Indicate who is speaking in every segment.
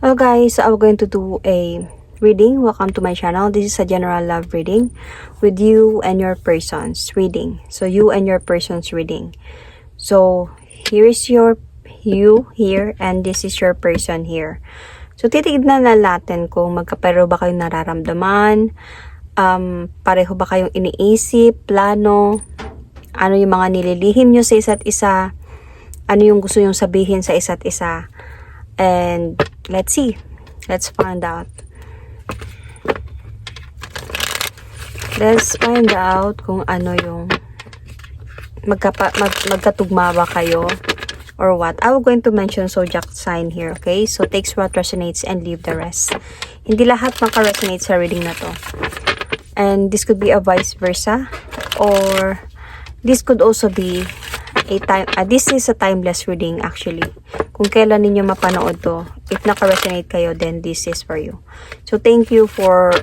Speaker 1: Hello guys, so I'm going to do a reading. Welcome to my channel. This is a general love reading with you and your person's reading. So you and your person's reading. So here is you here and this is your person here. So titignan na natin kung magkapareho ba kayong nararamdaman, pareho ba kayong iniisip, plano, ano yung mga nililihim nyo sa isa't isa, ano yung gusto nyong sabihin sa isa't isa. And let's see. Let's find out. Let's find out kung ano yung magkatugma ba kayo or what. I'm going to mention zodiac sign here, okay? So takes what resonates and leave the rest. Hindi lahat maka-resonate sa reading na to. And this could be a vice versa, or this could also be this is a timeless reading actually. Kung kailan ninyo mapanood to, if naka-resonate kayo, then this is for you. So thank you for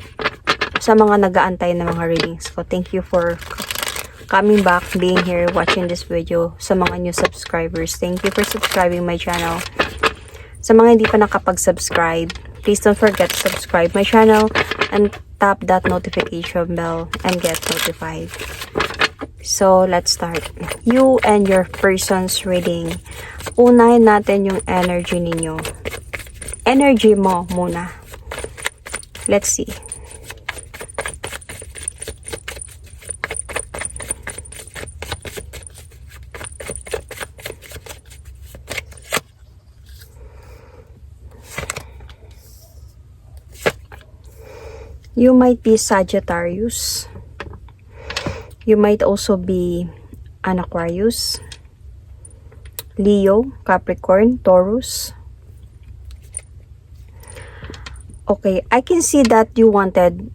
Speaker 1: sa mga nag-aantay ng mga readings ko. Thank you for coming back, being here, watching this video. Sa mga new subscribers, thank you for subscribing my channel. Sa mga hindi pa nakapag-subscribe, please don't forget to subscribe my channel and tap that notification bell and get notified. So, let's start. You and your person's reading. Unahin natin yung energy ninyo. Energy mo muna. Let's see. You might be Sagittarius. You might also be an Aquarius, Leo, Capricorn, Taurus. Okay, I can see that you wanted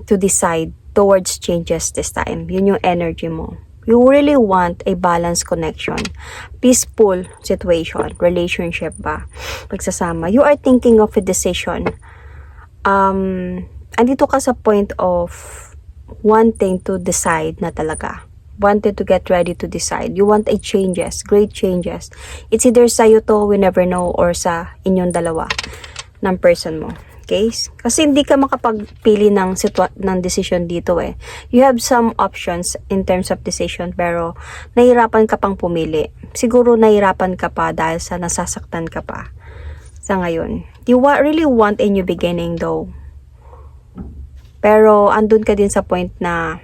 Speaker 1: to decide towards changes this time. Yun yung energy mo. You really want a balanced connection, peaceful situation, relationship ba, pagsasama. You are thinking of a decision. Andito ka sa point of wanting to decide na talaga. Wanted to get ready to decide. You want a changes, great changes. It's either sa'yo to, we never know, or sa inyong dalawa ng person mo. Okay? Kasi hindi ka makapagpili ng decision dito eh. You have some options in terms of decision, pero nahirapan ka pang pumili. Siguro nahirapan ka pa dahil sa nasasaktan ka pa sa ngayon. You really want a new beginning though. Pero andun ka din sa point na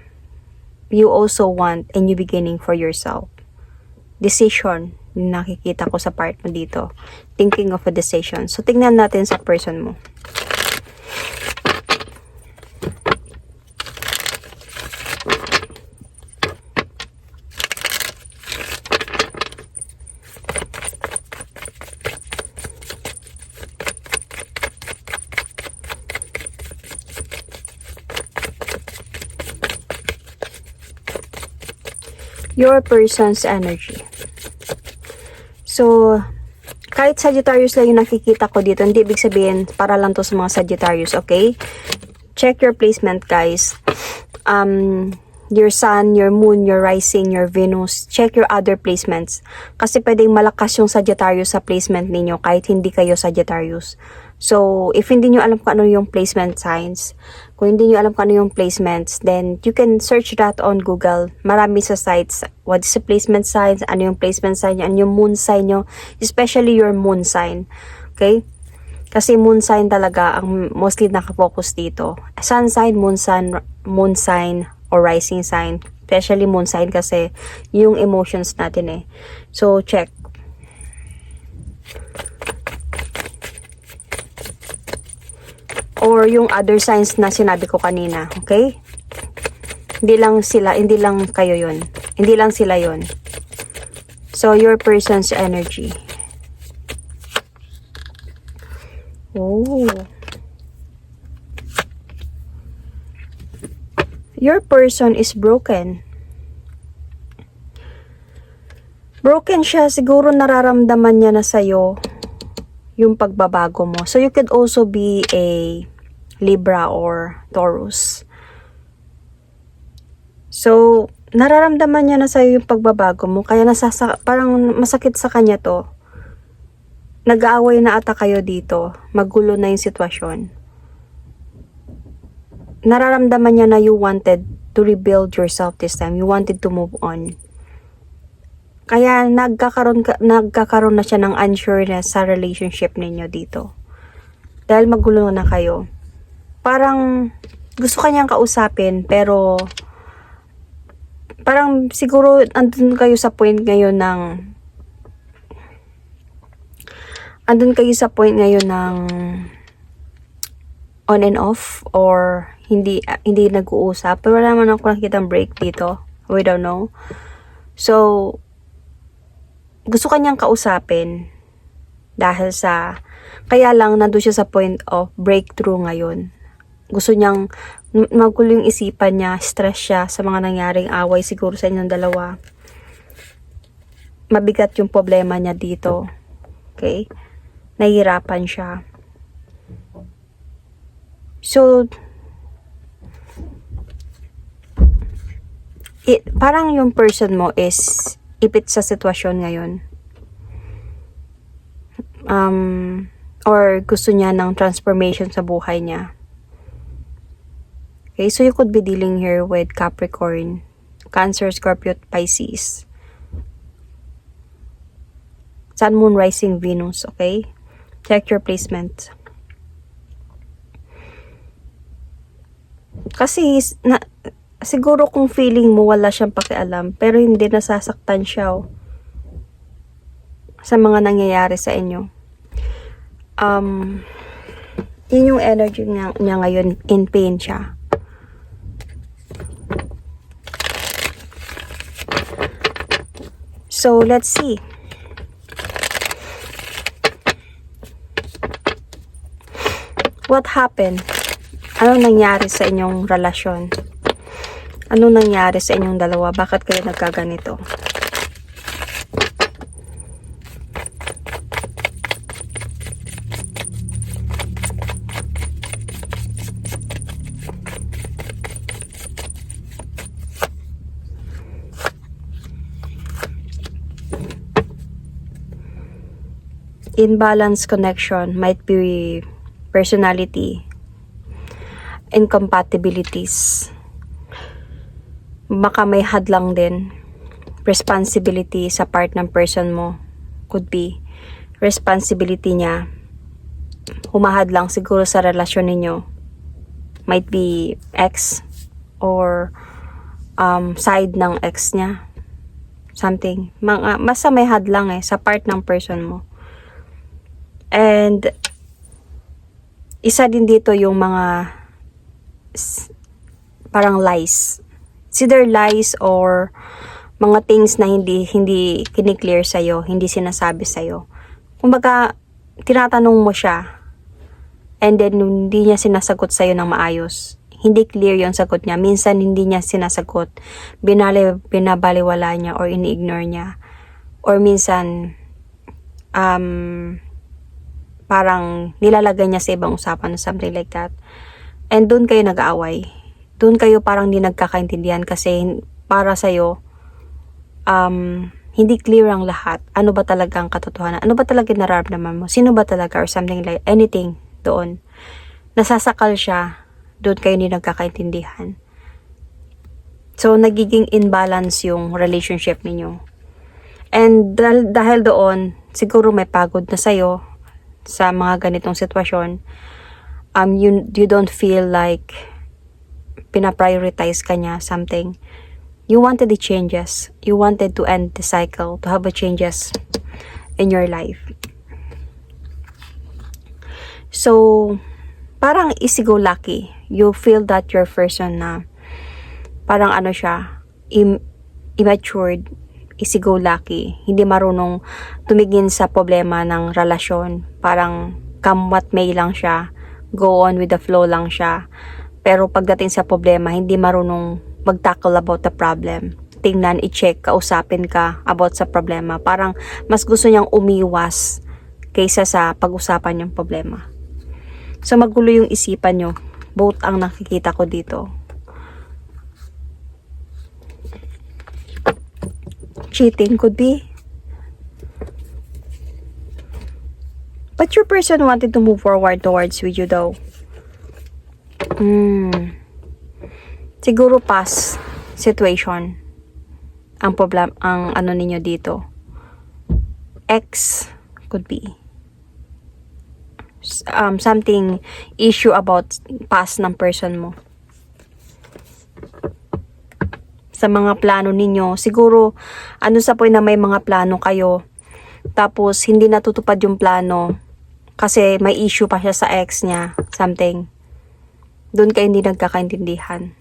Speaker 1: you also want a new beginning for yourself. Decision, nakikita ko sa part mo dito. Thinking of a decision. So, tingnan natin sa person mo. Your person's energy. So, kahit Sagittarius lang yung nakikita ko dito, hindi ibig sabihin para lang to sa mga Sagittarius, okay? Check your placement, guys. Your sun, your moon, your rising, your Venus. Check your other placements. Kasi pwedeng malakas yung Sagittarius sa placement ninyo kahit hindi kayo Sagittarius. So, if hindi nyo alam kung ano yung placement signs, kung hindi nyo alam kung ano yung placements, then you can search that on Google. Marami sa sites. What is the placement signs? Ano yung placement sign nyo? Ano yung moon sign nyo? Especially your moon sign. Okay? Kasi moon sign talaga ang mostly nakafocus dito. Sun sign, moon sign, or rising sign. Especially moon sign kasi yung emotions natin eh. So, check. Or yung other signs na sinabi ko kanina, okay? Hindi lang kayo yun. Hindi lang sila yun. So, your person's energy. Oh. Your person is broken. Broken siya. Siguro nararamdaman niya na sa'yo yung pagbabago mo. So, you could also be a Libra or Taurus. So, nararamdaman niya na sa'yo yung pagbabago mo. Kaya parang masakit sa kanya to. nag-aaway na ata kayo dito. Magulo na yung sitwasyon. Nararamdaman niya na you wanted to rebuild yourself this time. You wanted to move on. Kaya nagkakaroon na siya ng unsureness sa relationship ninyo dito. Dahil magulo na kayo. Parang gusto kanyang kausapin, pero parang siguro andun kayo sa point ngayon ng on and off, or hindi nag-uusap. Pero wala naman ako nakikitang break dito. We don't know. So, gusto kanyang kausapin kaya lang nandun siya sa point of breakthrough ngayon. Gusto niyang magulo yung isipan niya, stress siya sa mga nangyaring away siguro sa inyong dalawa. Mabigat yung problema niya dito. Okay? Nahihirapan siya. So, parang yung person mo is ipit sa sitwasyon ngayon. Or gusto niya ng transformation sa buhay niya. Okay, so you could be dealing here with Capricorn, Cancer, Scorpio, Pisces. Sun, Moon, Rising, Venus, okay? Check your placement. Kasi, siguro kung feeling mo wala siyang pakialam, pero hindi, nasasaktan siya sa mga nangyayari sa inyo. Yun yung energy niya ngayon, in pain siya. So, let's see. What happened? Anong nangyari sa inyong relasyon? Anong nangyari sa inyong dalawa? Bakit kayo nagkaganito? Imbalance connection might be personality, incompatibilities. Baka may hadlang din. Responsibility sa part ng person mo. Could be. Responsibility niya. Humahadlang siguro sa relasyon ninyo. Might be ex or side ng ex niya. Something. Basta may hadlang sa part ng person mo. And isa din dito yung mga parang lies. It's either lies or mga things na hindi kiniklear sa'yo, hindi sinasabi sa'yo. Kumbaga, tinatanong mo siya and then hindi niya sinasagot sa'yo ng maayos. Hindi clear yung sagot niya. Minsan hindi niya sinasagot. Binabaliwala niya or ini-ignore niya. Or minsan, parang nilalagay niya sa ibang usapan or something like that. And doon kayo nag-aaway. Doon kayo parang hindi nagkakaintindihan kasi para sa'yo, hindi clear ang lahat. Ano ba talaga ang katotohanan? Ano ba talaga nararamdaman mo? Sino ba talaga? Or something like anything doon. Nasasakal siya. Doon kayo hindi nagkakaintindihan. So, nagiging imbalance yung relationship ninyo. And dahil doon, siguro may pagod na sa'yo sa mga ganitong sitwasyon. You don't feel like pinaprioritize ka niya something. You wanted the changes. You wanted to end the cycle, to have a changes in your life. So, parang easy-go-lucky. You feel that your person na parang ano siya, immature, easy-go-lucky. Hindi marunong tumigin sa problema ng relasyon. Parang come what may lang siya. Go on with the flow lang siya. Pero pagdating sa problema, hindi marunong mag-tackle about the problem. Tingnan, i-check, kausapin ka about sa problema. Parang mas gusto niyang umiwas kaysa sa pag-usapan yung problema. So magulo yung isipan nyo. Both ang nakikita ko dito. Cheating could be. But your person wanted to move forward towards with you though. Siguro past situation ang problem, ang ano ninyo dito. Ex could be something issue about past ng person mo. Sa mga plano ninyo, siguro ano sa point na may mga plano kayo, tapos hindi natutupad yung plano kasi may issue pa siya sa ex niya, something. Doon kayo hindi nagkakaintindihan.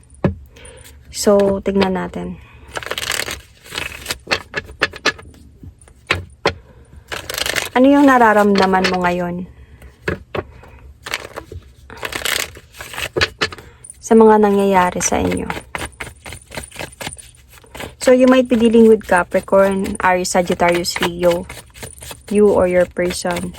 Speaker 1: So, tignan natin. Ano yung nararamdaman mo ngayon? Sa mga nangyayari sa inyo. So, you might be dealing with Capricorn, Aries, Sagittarius, Leo. You or your person.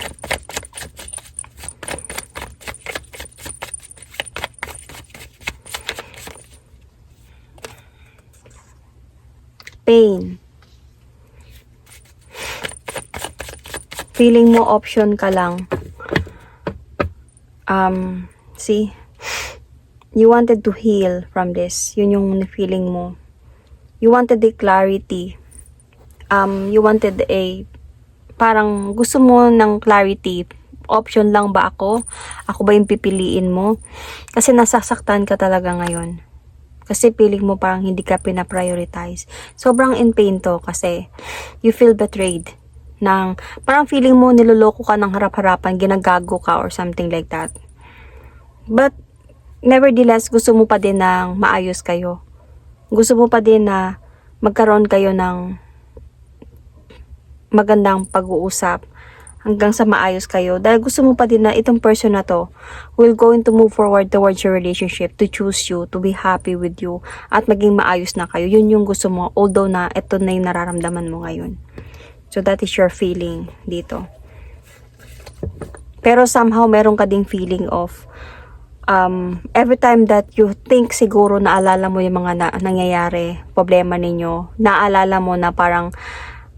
Speaker 1: Pain. Feeling mo option ka lang. See? You wanted to heal from this. Yun yung feeling mo. You wanted the clarity. You wanted a, parang gusto mo ng clarity. Option lang ba ako? Ako ba yung pipiliin mo? Kasi nasasaktan ka talaga ngayon. Kasi feeling mo parang hindi ka pina-prioritize. Sobrang in pain to kasi you feel betrayed. Parang feeling mo niloloko ka ng harap-harapan, ginagago ka or something like that. But nevertheless, gusto mo pa din ng maayos kayo. Gusto mo pa din na magkaroon kayo ng magandang pag-uusap hanggang sa maayos kayo. Dahil gusto mo pa din na itong person na to will going to move forward towards your relationship, to choose you, to be happy with you, at maging maayos na kayo. Yun yung gusto mo, although na ito na yung nararamdaman mo ngayon. So that is your feeling dito. Pero somehow meron ka ding feeling of every time that you think siguro naalala mo yung mga nangyayari, problema ninyo, naalala mo na parang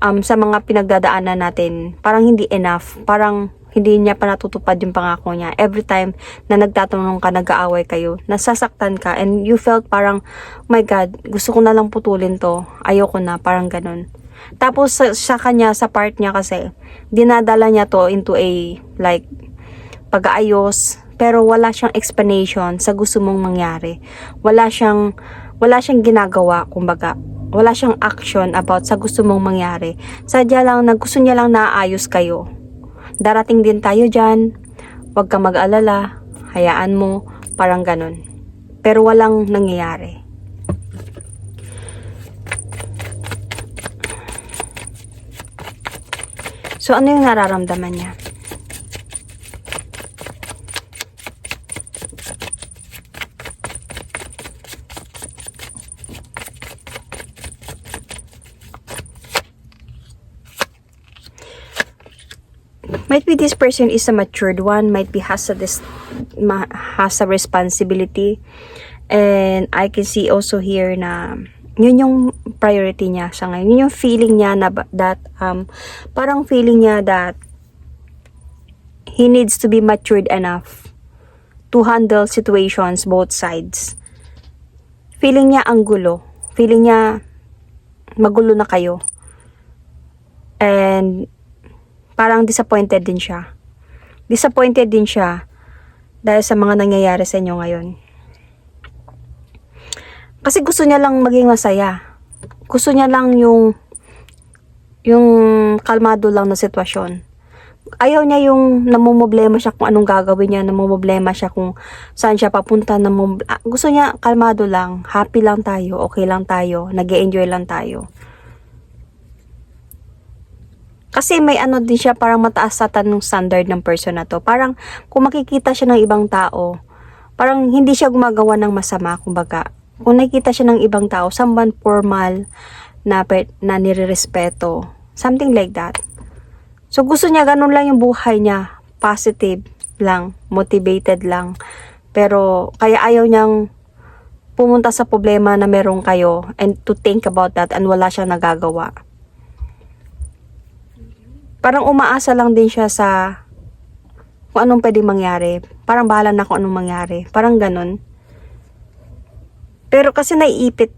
Speaker 1: sa mga pinagdadaanan natin, parang hindi enough, parang hindi niya pa natutupad yung pangako niya. Every time na nagtatanong ka, nag-aaway kayo, nasasaktan ka, and you felt parang, oh my God, gusto ko na lang putulin to, ayoko na, parang ganun. Tapos sa kanya, sa part niya kasi, dinadala niya to into a like pag-aayos, pero wala siyang explanation sa gusto mong mangyari. Wala siyang ginagawa, kumbaga. Wala siyang action about sa gusto mong mangyari. Sadya lang na gusto niya lang naayos kayo. Darating din tayo dyan. Huwag ka mag-alala. Hayaan mo. Parang ganun. Pero walang nangyayari. So, ano yung nararamdaman niya? Might be this person is a matured one, might be has a responsibility, and I can see also here na yun yung priority niya sa ngayon. Yun yung feeling niya na that parang feeling niya that he needs to be matured enough to handle situations both sides. Feeling niya ang gulo. Feeling niya magulo na kayo. And parang disappointed din siya. Disappointed din siya dahil sa mga nangyayari sa inyo ngayon. Kasi gusto niya lang maging masaya. Gusto niya lang yung kalmado lang na sitwasyon. Ayaw niya yung namumblema siya kung anong gagawin niya, namumblema siya kung saan siya papunta. Gusto niya kalmado lang, happy lang tayo, okay lang tayo, nag-e-enjoy lang tayo. Kasi may ano din siya, parang mataas sa tanong standard ng person na to. Parang kung makikita siya ng ibang tao, parang hindi siya gumagawa ng masama, kumbaga. Kung nakikita siya ng ibang tao, someone formal na nire-respeto. Something like that. So gusto niya, ganun lang yung buhay niya. Positive lang, motivated lang. Pero kaya ayaw niyang pumunta sa problema na meron kayo and to think about that and wala siyang nagagawa. Parang umaasa lang din siya sa kung anong pwedeng mangyari. Parang bahala na kung anong mangyari. Parang ganun. Pero kasi naiipit.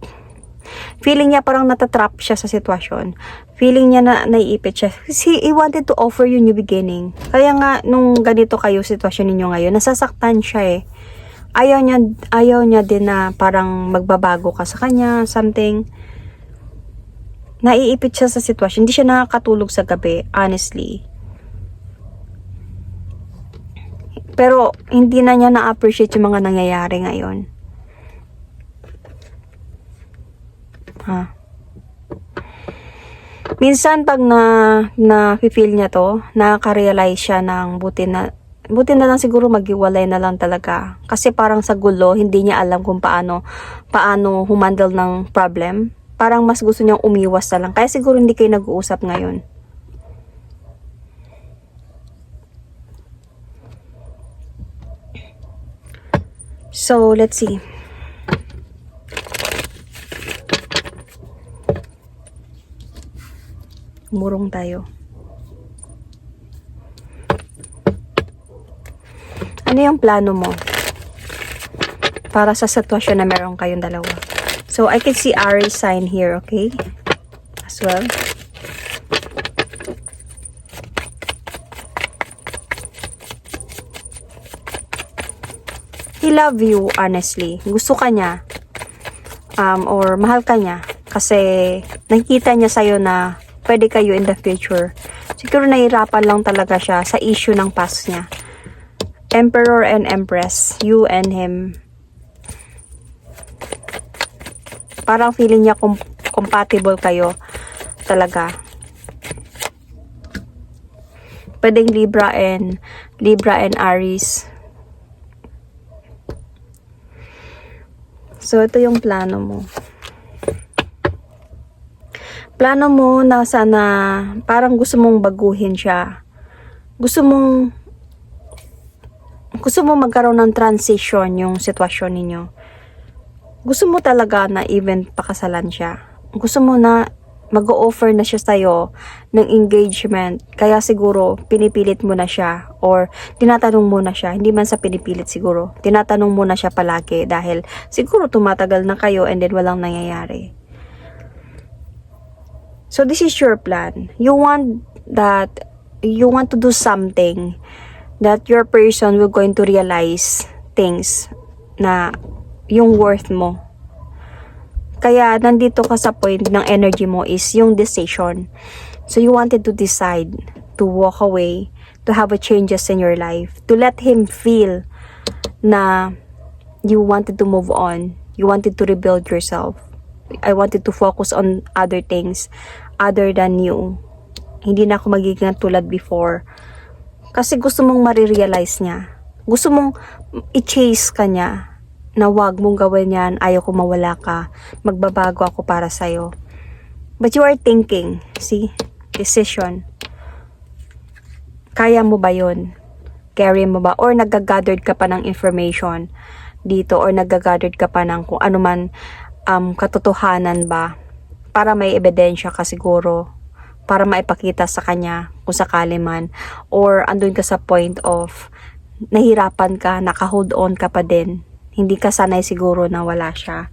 Speaker 1: Feeling niya parang natatrap siya sa sitwasyon. Feeling niya na naiipit siya. Kasi he wanted to offer you new beginning. Kaya nga, nung ganito kayo sitwasyon ninyo ngayon, nasasaktan siya eh. Ayaw niya din na parang magbabago ka sa kanya, something. Naiipit siya sa sitwasyon. Hindi siya nakakatulog sa gabi, honestly. Pero, hindi na niya na-appreciate yung mga nangyayari ngayon. Minsan, pag na-feel niya to, nakaka-realize siya ng buti na lang siguro maghiwalay na lang talaga. Kasi parang sa gulo, hindi niya alam kung paano humandle ng problem. Parang mas gusto niyang umiwas na lang. Kaya siguro hindi kayo nag-uusap ngayon. So, let's see. Umurong tayo. Ano yung plano mo para sa sitwasyon na meron kayong dalawa? So, I can see Aries sign here, okay? As well. He love you, honestly. Gusto ka niya. Or mahal ka niya. Kasi, nakikita niya sa'yo na pwede kayo in the future. Siguro nahihirapan lang talaga siya sa issue ng past niya. Emperor and Empress. You and him. Parang feeling niya compatible kayo. Talaga. Pwedeng Libra and Aries. So, ito yung plano mo. Plano mo na sana parang gusto mong baguhin siya. Gusto mong magkaroon ng transition yung sitwasyon ninyo. Gusto mo talaga na even pakasalan siya. Gusto mo na mag-o-offer na siya sa'yo ng engagement. Kaya siguro, pinipilit mo na siya. Or, tinatanong mo na siya. Hindi man sa pinipilit siguro. Tinatanong mo na siya palagi. Dahil, siguro tumatagal na kayo and then walang nangyayari. So, this is your plan. You want to do something that your person will going to realize things na yung worth mo. Kaya, nandito ka sa point ng energy mo is yung decision. So, you wanted to decide to walk away, to have a changes in your life, to let him feel na you wanted to move on, you wanted to rebuild yourself. I wanted to focus on other things other than you. Hindi na ako magiging tulad before. Kasi gusto mong marirealize niya. Gusto mong i-chase ka niya na wag mong gawin yan, ayaw ko mawala ka, magbabago ako para sa'yo. But you are thinking, see, decision. Kaya mo ba yun? Carry mo ba? Or nagagathered ka pa ng information dito, or nagagathered ka pa ng kung ano man katotohanan ba, para may ebidensya ka siguro, para maipakita sa kanya kung sakali man, or andun ka sa point of nahirapan ka, naka-hold on ka pa din. Hindi ka sanay siguro na wala siya.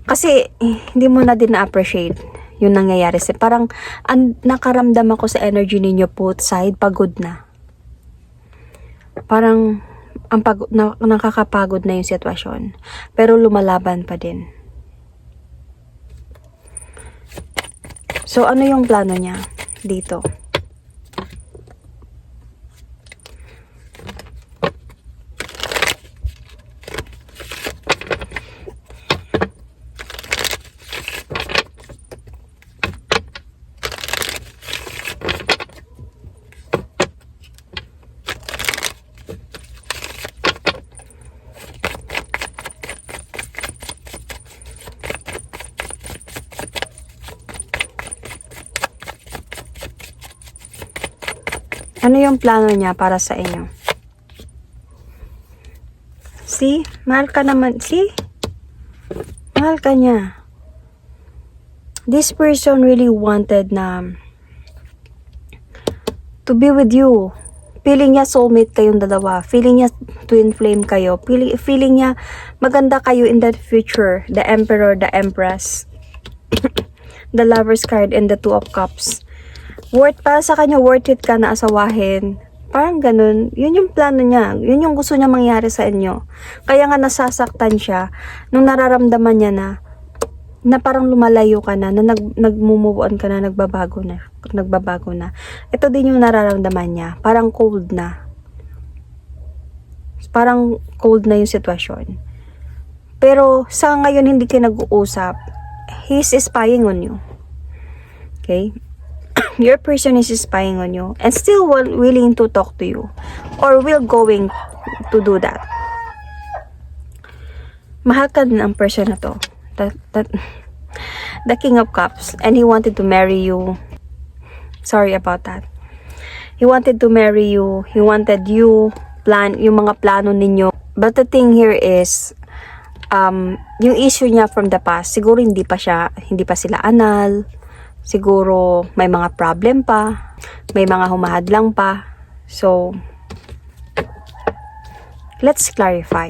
Speaker 1: Kasi, hindi mo na din na-appreciate yung nangyayari. Parang, nakaramdam ako sa energy ninyo, both side, pagod na. Parang, nakakapagod na yung sitwasyon. Pero lumalaban pa din. So, ano yung plano niya dito? Ano yung plano niya para sa inyo? See? Mahal ka naman. See? Mahal ka niya. This person really wanted na to be with you. Feeling niya soulmate kayong dalawa. Feeling niya twin flame kayo. Feeling niya maganda kayo in that future. The Emperor, the Empress, the Lover's card, and the Two of Cups. Para sa kanya, worth it ka na asawahin. Parang ganun. Yun yung plano niya. Yun yung gusto niya mangyari sa inyo. Kaya nga nasasaktan siya nung nararamdaman niya na parang lumalayo ka na nag-move on ka na, nagbabago na. Ito din yung nararamdaman niya. Parang cold na. Parang cold na yung sitwasyon. Pero sa ngayon hindi kayo nag-uusap. He's spying on you. Okay? Your person is spying on you and still willing to talk to you or will going to do that. Mahal ka din ang person na to. The King of Cups, and he wanted to marry you. Sorry about that. He wanted to marry you. He wanted you yung mga plano ninyo. But the thing here is yung issue niya from the past, siguro hindi pa sila anal. Siguro may mga problem pa, may mga humahadlang pa. So let's clarify.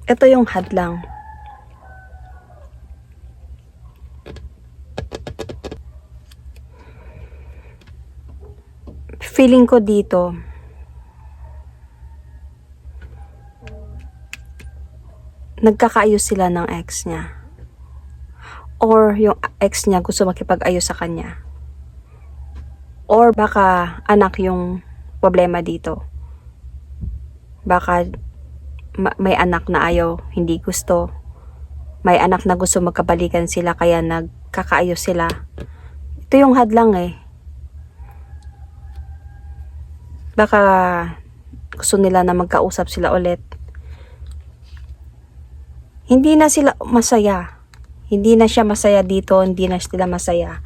Speaker 1: Ito yung hadlang. Feeling ko dito, nagkakaayos sila ng ex niya. Or yung ex niya gusto makipag-ayos sa kanya. Or baka anak yung problema dito. Baka may anak na ayaw, hindi gusto. May anak na gusto magkabalikan sila kaya nagkakaayos sila. Ito yung hadlang eh. Baka gusto nila na magkausap sila ulit. Hindi na sila masaya. Hindi na siya masaya dito, hindi na sila masaya.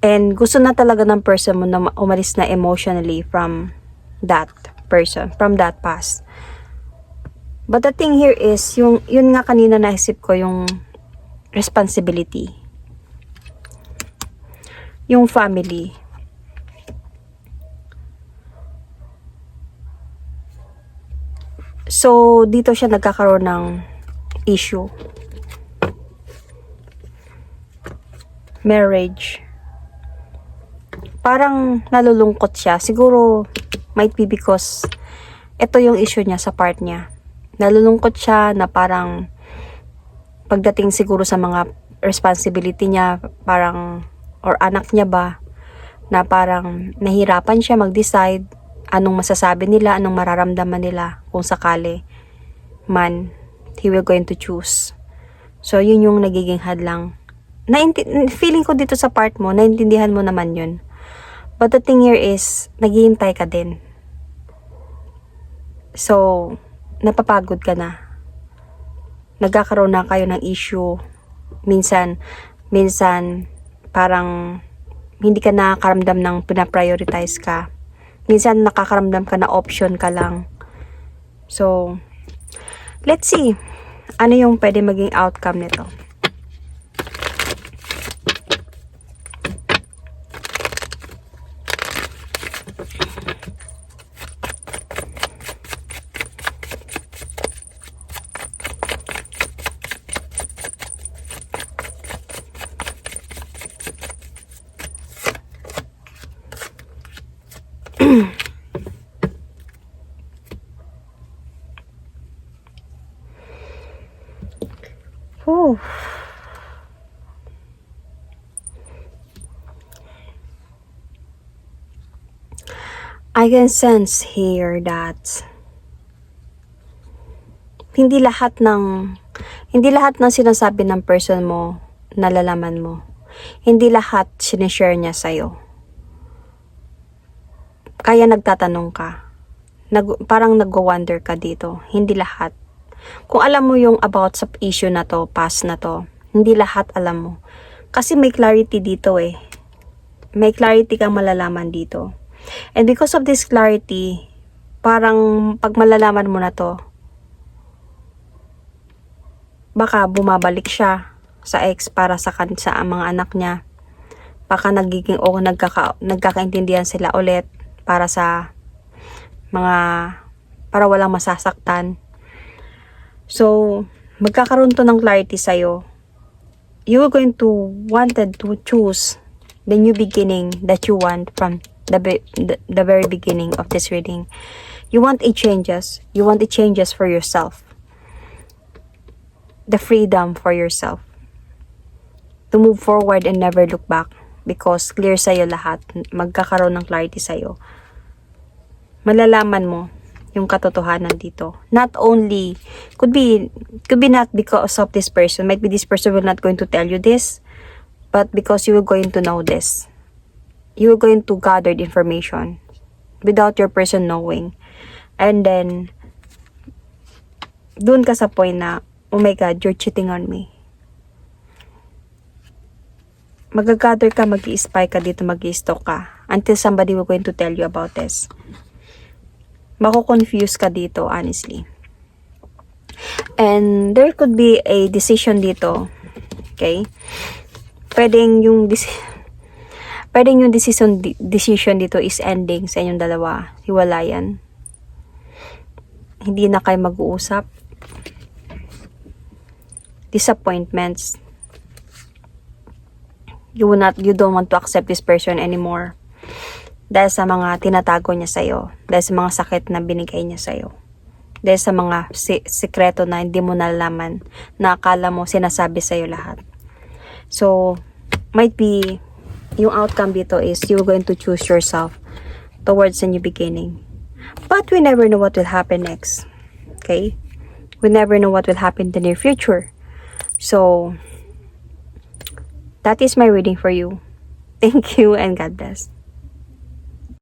Speaker 1: And gusto na talaga ng person mo na umalis na emotionally from that person, from that past. But the thing here is, yun nga kanina naisip ko, yung responsibility. Yung family. So, dito siya nagkakaroon ng issue. Marriage. Parang nalulungkot siya. Siguro, might be because ito yung issue niya sa part niya. Nalulungkot siya na parang pagdating siguro sa mga responsibility niya, parang, or anak niya ba, na parang nahirapan siya mag-decide anong masasabi nila, anong mararamdaman nila kung sakali man, he will going to choose. So, yun yung nagiging hadlang. Feeling ko dito sa part mo, naintindihan mo naman yun. But the thing here is, naghihintay ka din. So, napapagod ka na. Nagkakaroon na kayo ng issue. Minsan, parang hindi ka nakakaramdam ng pinaprioritize ka. Minsan, nakakaramdam ka na option ka lang. So, let's see. Ano yung pwede maging outcome nito? Oh. I can sense here that hindi lahat ng sinasabi ng person mo nalalaman mo. Hindi lahat sinishare niya sa'yo. Kaya nagtatanong ka parang nagwo-wonder ka dito. Hindi lahat. Kung alam mo yung about sa issue na to, past na to, hindi lahat alam mo. Kasi may clarity dito eh. May clarity kang malalaman dito. And because of this clarity, parang pag malalaman mo na to, baka bumabalik siya sa ex para sa mga anak niya. Baka nagiging nagkakaintindihan sila ulit para sa para walang masasaktan. So, magkakaroon to ng clarity sa'yo. You are going to wanted to choose the new beginning that you want from the very beginning of this reading. You want a changes. You want a changes for yourself. The freedom for yourself. To move forward and never look back. Because clear sa'yo lahat. Magkakaroon ng clarity sa'yo. Malalaman mo yung katotohanan dito. Not only, could be not because of this person. Might be this person will not going to tell you this. But because you are going to know this. You are going to gather the information. Without your person knowing. And then, dun ka sa point na, oh my God, you're cheating on me. Mag-gather ka, mag-i-spy ka dito, mag-i-stalk ka. Until somebody will going to tell you about this. Mako-confuse ka dito, honestly. And there could be a decision dito. Okay? Pwedeng yung decision dito is ending sa inyong dalawa. Hiwalayan. Hindi na kayo mag-uusap. Disappointments. You don't want to accept this person anymore. Dahil sa mga tinatago niya sa'yo. Dahil sa mga sakit na binigay niya sa'yo. Dahil sa mga sikreto na hindi mo nalaman. Na akala mo sinasabi sa'yo lahat. So, might be, yung outcome dito is you're going to choose yourself towards a new beginning. But we never know what will happen next. Okay? We never know what will happen in the near future. So, that is my reading for you. Thank you and God bless.